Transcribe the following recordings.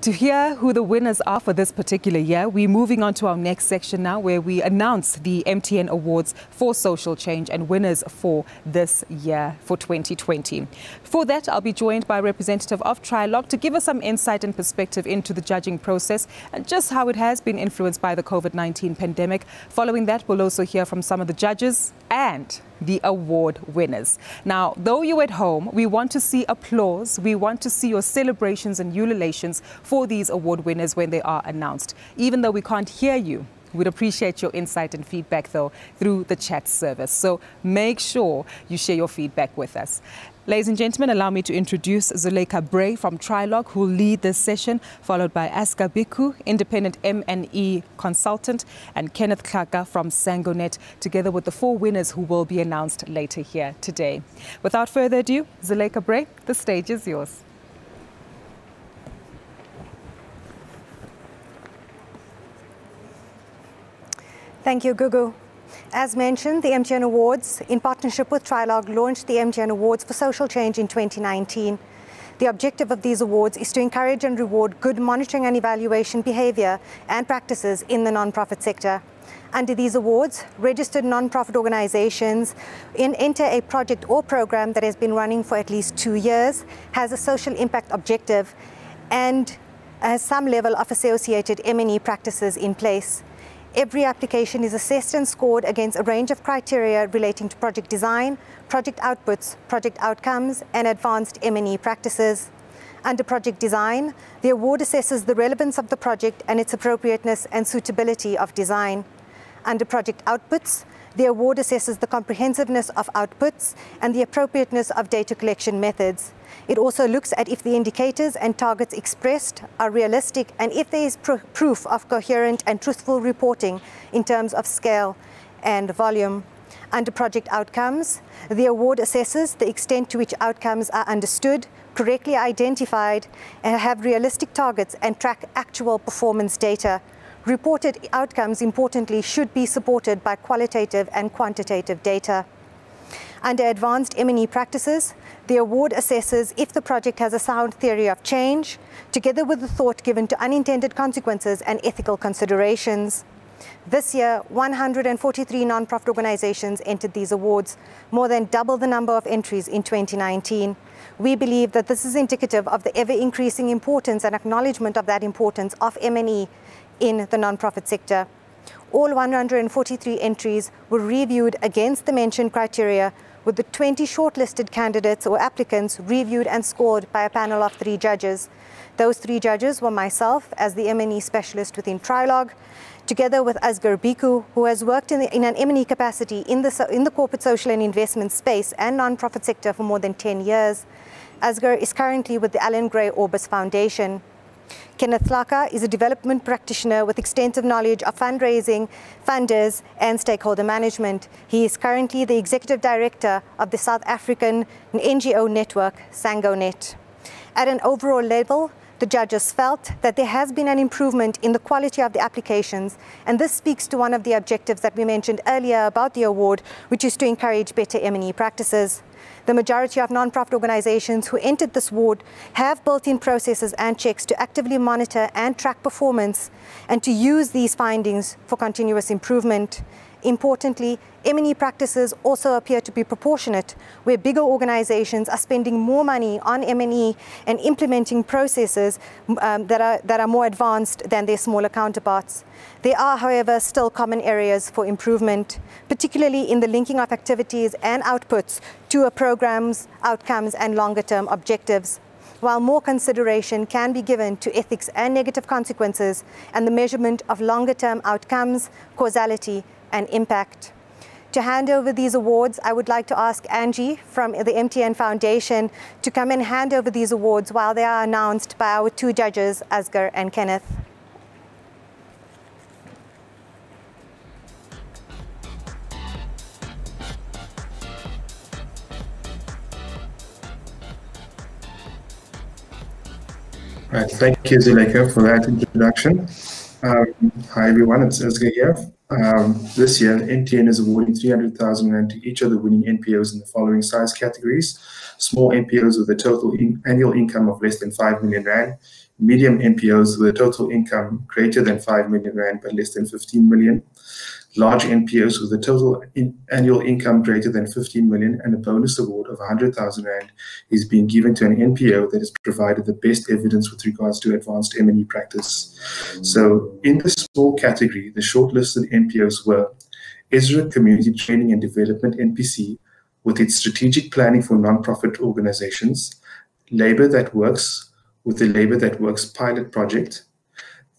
To hear who the winners are for this particular year, we're moving on to our next section now, where we announce the MTN Awards for Social Change and winners for this year for 2020. For that, I'll be joined by a representative of Trilog to give us some insight and perspective into the judging process and just how it has been influenced by the COVID-19 pandemic. Following that, we'll also hear from some of the judges and the award winners. Now, though you're at home, we want to see applause. We want to see your celebrations and ululations for these award winners when they are announced. Even though we can't hear you, we'd appreciate your insight and feedback, though, through the chat service. So make sure you share your feedback with us. Ladies and gentlemen, allow me to introduce Zuleika Bray from Trilog, who will lead this session, followed by Aska Biku, independent M&E consultant, and Kenneth Klaka from Sangonet, together with the 4 winners who will be announced later here today. Without further ado, Zuleika Bray, the stage is yours. Thank you, Gugu. As mentioned, the MTN Awards, in partnership with Trilog, launched the MTN Awards for Social Change in 2019. The objective of these awards is to encourage and reward good monitoring and evaluation behavior and practices in the non-profit sector. Under these awards, registered non-profit organizations enter a project or program that has been running for at least 2 years, has a social impact objective, and has some level of associated M&E practices in place. Every application is assessed and scored against a range of criteria relating to project design, project outputs, project outcomes, and advanced M&E practices. Under project design, the award assesses the relevance of the project and its appropriateness and suitability of design. Under project outputs, the award assesses the comprehensiveness of outputs and the appropriateness of data collection methods. It also looks at if the indicators and targets expressed are realistic and if there is proof of coherent and truthful reporting in terms of scale and volume. Under project outcomes, the award assesses the extent to which outcomes are understood, correctly identified, and have realistic targets and track actual performance data. Reported outcomes, importantly, should be supported by qualitative and quantitative data. Under advanced M&E practices, the award assesses if the project has a sound theory of change, together with the thought given to unintended consequences and ethical considerations. This year, 143 non-profit organizations entered these awards, more than double the number of entries in 2019. We believe that this is indicative of the ever-increasing importance and acknowledgement of that importance of M&E in the non-profit sector. All 143 entries were reviewed against the mentioned criteria, with the 20 shortlisted candidates or applicants reviewed and scored by a panel of 3 judges. Those 3 judges were myself as the M&E specialist within Trilog, together with Asghar Biku, who has worked in an M&E capacity in the corporate social and investment space and non-profit sector for more than 10 years. Asghar is currently with the Alan Gray Orbis Foundation. Kenneth Klaka is a development practitioner with extensive knowledge of fundraising, funders, and stakeholder management. He is currently the executive director of the South African NGO network, Sangonet. At an overall level, the judges felt that there has been an improvement in the quality of the applications, and this speaks to one of the objectives that we mentioned earlier about the award, which is to encourage better M&E practices. The majority of non-profit organizations who entered this award have built-in processes and checks to actively monitor and track performance and to use these findings for continuous improvement. Importantly, M&E practices also appear to be proportionate, where bigger organizations are spending more money on M&E and implementing processes that are more advanced than their smaller counterparts. There are, however, still common areas for improvement, particularly in the linking of activities and outputs to a program's outcomes and longer-term objectives. While more consideration can be given to ethics and negative consequences and the measurement of longer-term outcomes, causality, and impact. To hand over these awards, I would like to ask Angie from the MTN Foundation to come and hand over these awards while they are announced by our 2 judges, Asghar and Kenneth. Right, thank you, Zuleika, for that introduction. Hi, everyone, it's Asghar here. This year, MTN is awarding 300,000 Rand to each of the winning NPOs in the following size categories: small NPOs with a total annual income of less than 5 million Rand, medium NPOs with a total income greater than 5 million rand but less than 15 million, large NPOs with a total annual income greater than 15 million, and a bonus award of 100,000 rand is being given to an NPO that has provided the best evidence with regards to advanced M&E practice. So in the small category, the shortlisted NPOs were Ezra Community Training and Development NPC with its strategic planning for non-profit organizations, Labor That Works with the Labor That Works pilot project,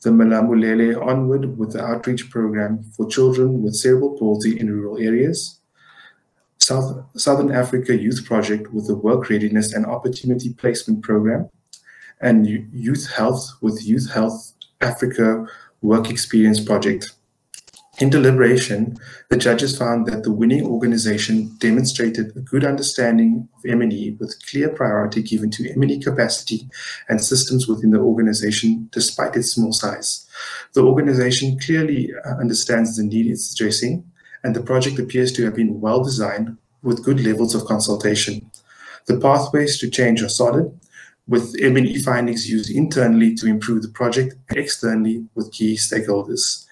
the Malamulele Onward with the outreach program for children with cerebral palsy in rural areas, Southern Africa Youth Project with the Work Readiness and Opportunity Placement Program, and Youth Health with Youth Health Africa Work Experience Project. In deliberation, the judges found that the winning organization demonstrated a good understanding of M&E with clear priority given to M&E capacity and systems within the organization despite its small size. The organization clearly understands the need it's addressing, and the project appears to have been well designed with good levels of consultation. The pathways to change are solid, with M&E findings used internally to improve the project and externally with key stakeholders.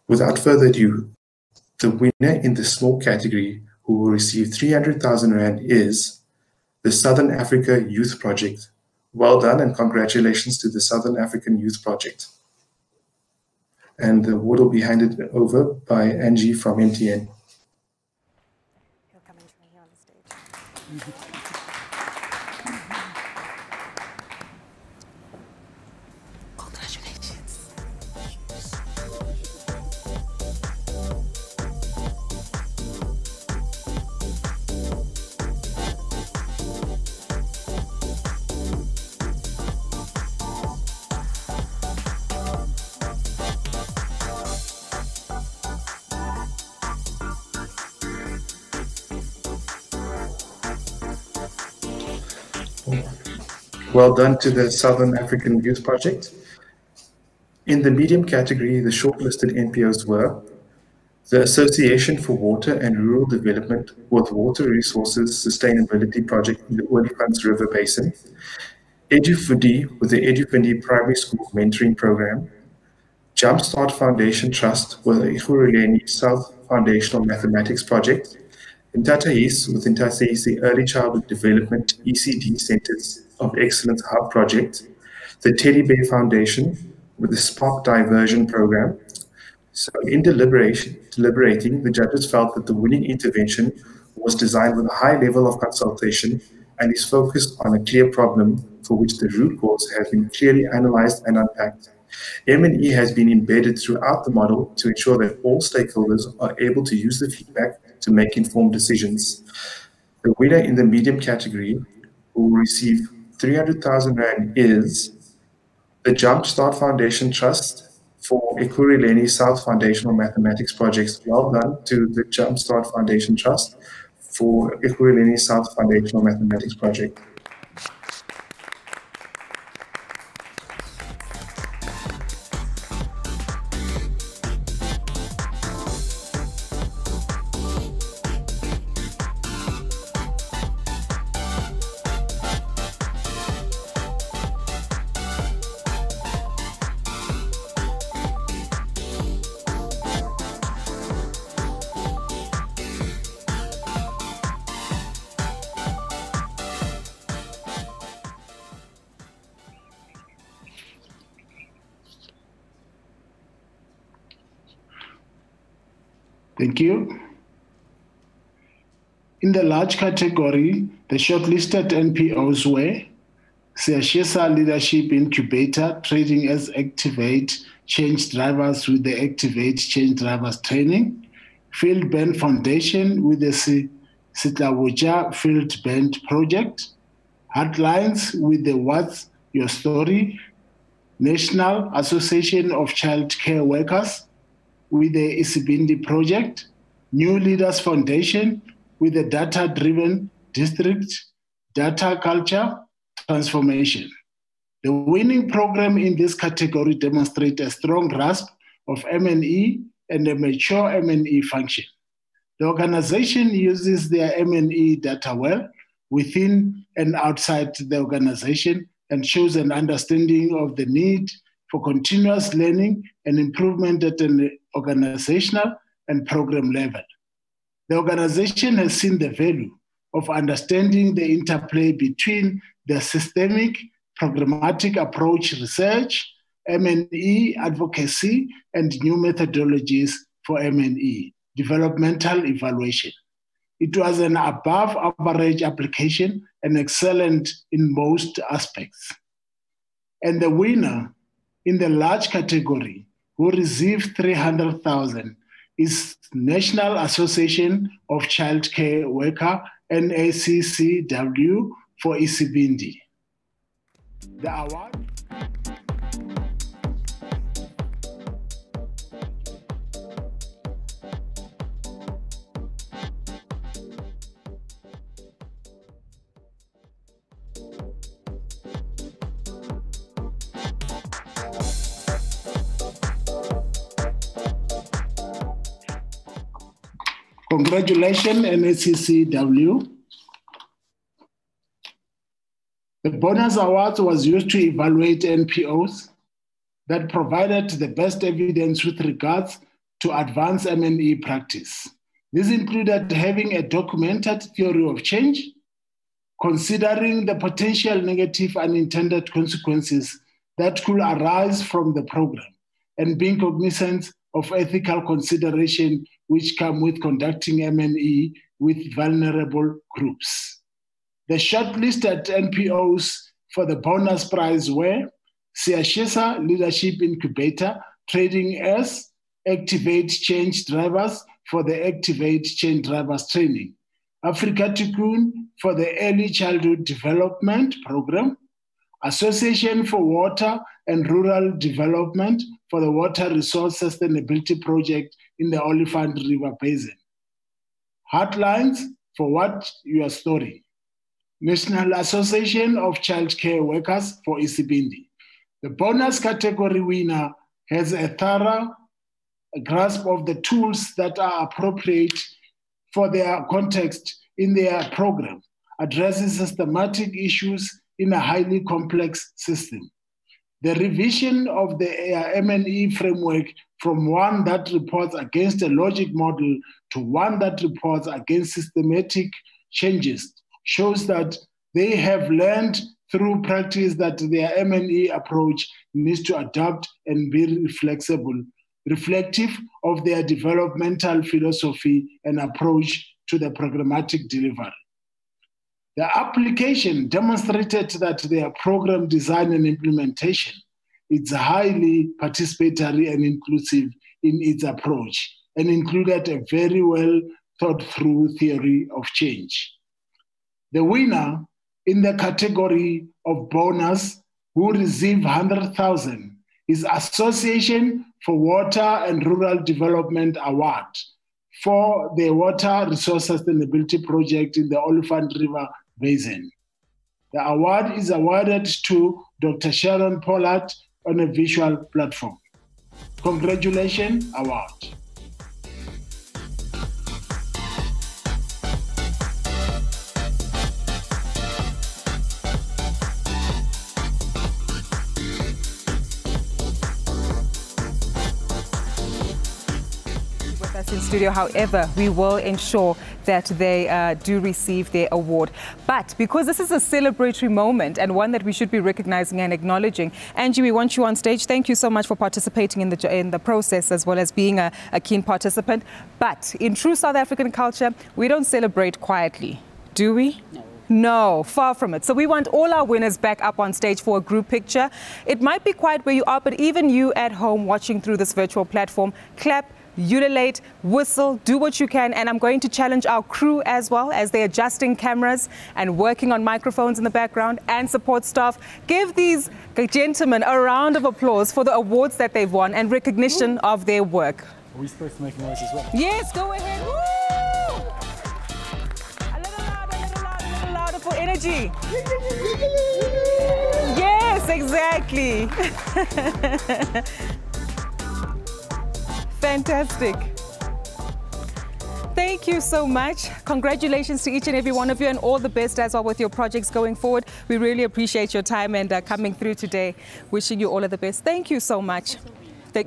Without further ado, the winner in the small category who will receive 300,000 Rand is the Southern Africa Youth Project. Well done and congratulations to the Southern African Youth Project. And the award will be handed over by Angie from MTN. He'll come and join here on the stage. Well done to the Southern African Youth Project. In the medium category, the shortlisted NPOs were the Association for Water and Rural Development with Water Resources Sustainability Project in the Olifants River Basin, EduFundi with the EduFundi Primary School Mentoring Program, Jumpstart Foundation Trust with the Ekurhuleni South Foundational Mathematics Project, Intatahis with Intatahis Early Childhood Development ECD Centers of Excellence Hub Project, the Teddy Bear Foundation with the Spark Diversion Program. So in deliberating, the judges felt that the winning intervention was designed with a high level of consultation and is focused on a clear problem for which the root cause has been clearly analyzed and unpacked. M&E has been embedded throughout the model to ensure that all stakeholders are able to use the feedback to make informed decisions. The winner in the medium category who will receive 300,000 Rand is the Jumpstart Foundation Trust for Ekurhuleni South Foundational Mathematics Projects. Well done to the Jumpstart Foundation Trust for Ekurhuleni South Foundational Mathematics Project. Thank you. In the large category, the shortlisted NPOs were Siashesa Leadership Incubator, trading as Activate Change Drivers with the Activate Change Drivers Training, Field Band Foundation with the Sitlawoja Field Band Project, Heartlines with the What's Your Story, National Association of Child Care Workers with the Isibindi Project, New Leaders Foundation with the Data-Driven District Data Culture Transformation. The winning program in this category demonstrates a strong grasp of M&E and a mature M&E function. The organization uses their M&E data well within and outside the organization and shows an understanding of the need for continuous learning and improvement at an organizational and program level. The organization has seen the value of understanding the interplay between the systemic programmatic approach research, M&E advocacy, and new methodologies for M&E, developmental evaluation. It was an above average application and excellent in most aspects. And the winner in the large category who received 300,000 is National Association of Child Care Worker, NACCW, for Isibindi. The award. Congratulations, NACCW. The bonus award was used to evaluate NPOs that provided the best evidence with regards to advanced M&E practice. This included having a documented theory of change, considering the potential negative unintended consequences that could arise from the program, and being cognizant of ethical consideration which come with conducting M&E with vulnerable groups. The shortlisted NPOs for the bonus prize were Siashesa Leadership Incubator, trading as Activate Change Drivers for the Activate Change Drivers Training, Africa Tikkun for the Early Childhood Development Program, Association for Water and Rural Development for the Water Resource Sustainability Project in the Oliphant River Basin. Heartlines for What Your Story. National Association of Child Care Workers for Isibindi. The bonus category winner has a thorough grasp of the tools that are appropriate for their context in their program, addressing systematic issues in a highly complex system. The revision of the M&E framework from one that reports against a logic model to one that reports against systematic changes shows that they have learned through practice that their M&E approach needs to adapt and be reflective of their developmental philosophy and approach to the programmatic delivery. The application demonstrated that their program design and implementation is highly participatory and inclusive in its approach, and included a very well thought through theory of change. The winner in the category of bonus who received 100,000 is Association for Water and Rural Development Award for the Water Resource Sustainability Project in the Oliphant River Basin. The award is awarded to Dr. Sharon Pollard on a visual platform. Congratulations, award. In studio, however, we will ensure that they do receive their award. But because this is a celebratory moment and one that we should be recognizing and acknowledging, Angie, we want you on stage. Thank you so much for participating in the process as well as being a keen participant. But in true South African culture, we don't celebrate quietly, do we? No. No, far from it. So we want all our winners back up on stage for a group picture. It might be quiet where you are, but even you at home watching through this virtual platform, clap, ululate, whistle, do what you can. And I'm going to challenge our crew as well as they're adjusting cameras and working on microphones in the background and support staff. Give these gentlemen a round of applause for the awards that they've won and recognition of their work. Are we supposed to make noise as well? Yes, go ahead. Woo! A little louder for energy. Yes, exactly. Fantastic. Thank you so much. Congratulations to each and every one of you, and all the best as well with your projects going forward. We really appreciate your time and coming through today. Wishing you all of the best. Thank you so much.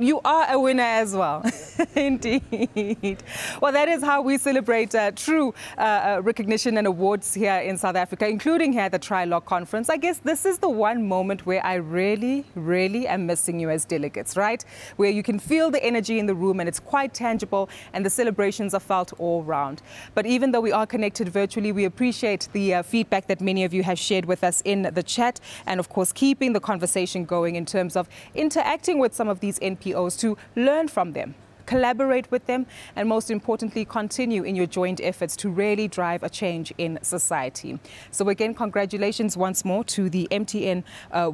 You are a winner as well. Indeed. Well, that is how we celebrate true recognition and awards here in South Africa, including here at the Trilog Conference. I guess this is the one moment where I really, really am missing you as delegates, right? Where you can feel the energy in the room and it's quite tangible and the celebrations are felt all round. But even though we are connected virtually, we appreciate the feedback that many of you have shared with us in the chat, and of course keeping the conversation going in terms of interacting with some of these NPOs to learn from them, collaborate with them, and most importantly, continue in your joint efforts to really drive a change in society. So again, congratulations once more to the MTN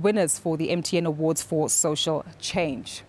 winners for the MTN Awards for Social Change.